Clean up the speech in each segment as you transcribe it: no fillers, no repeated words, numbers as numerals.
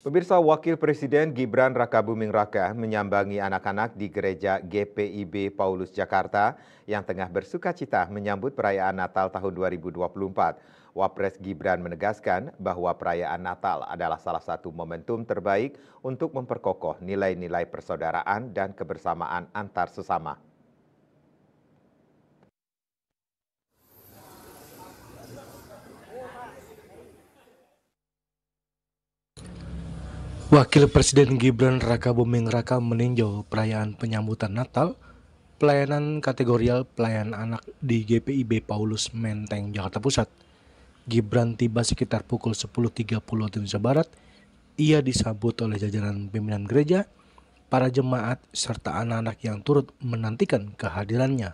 Pemirsa, Wakil Presiden Gibran Rakabuming Raka menyambangi anak-anak di gereja GPIB Paulus Jakarta yang tengah bersukacita menyambut perayaan Natal tahun 2024. Wapres Gibran menegaskan bahwa perayaan Natal adalah salah satu momentum terbaik untuk memperkokoh nilai-nilai persaudaraan dan kebersamaan antar sesama. Wakil Presiden Gibran Rakabuming Raka meninjau perayaan penyambutan Natal, pelayanan kategorial pelayan anak di GPIB Paulus Menteng, Jakarta Pusat. Gibran tiba sekitar pukul 10.30 waktu Indonesia Barat. Ia disambut oleh jajaran pimpinan gereja, para jemaat, serta anak-anak yang turut menantikan kehadirannya.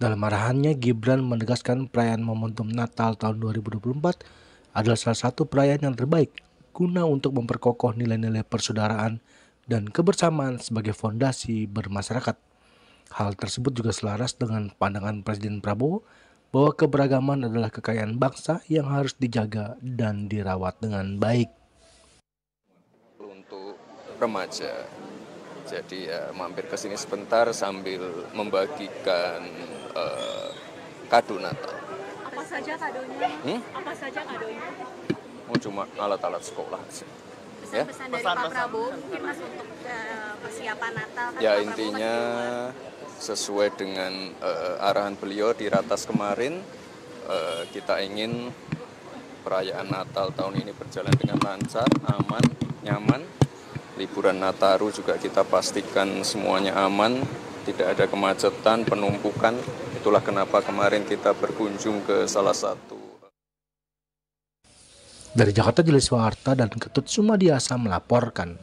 Dalam arahannya, Gibran menegaskan perayaan momentum Natal tahun 2024 adalah salah satu perayaan yang terbaik guna untuk memperkokoh nilai-nilai persaudaraan dan kebersamaan sebagai fondasi bermasyarakat. Hal tersebut juga selaras dengan pandangan Presiden Prabowo bahwa keberagaman adalah kekayaan bangsa yang harus dijaga dan dirawat dengan baik. Untuk remaja, jadi mampir ke sini sebentar sambil membagikan kado Natal. Apa saja kadonya? Apa saja kadonya? Cuma alat-alat sekolah sih. Pesan-pesan dari Pak Prabowo mungkin Mas untuk persiapan Natal kan? Ya, intinya sesuai dengan arahan beliau di Ratas kemarin, kita ingin perayaan Natal tahun ini berjalan dengan lancar, aman, nyaman. Liburan Nataru juga kita pastikan semuanya aman, tidak ada kemacetan, penumpukan. Itulah kenapa kemarin kita berkunjung ke salah satu. Dari Jakarta, Jelis Warta dan Ketut Sumadiasa melaporkan.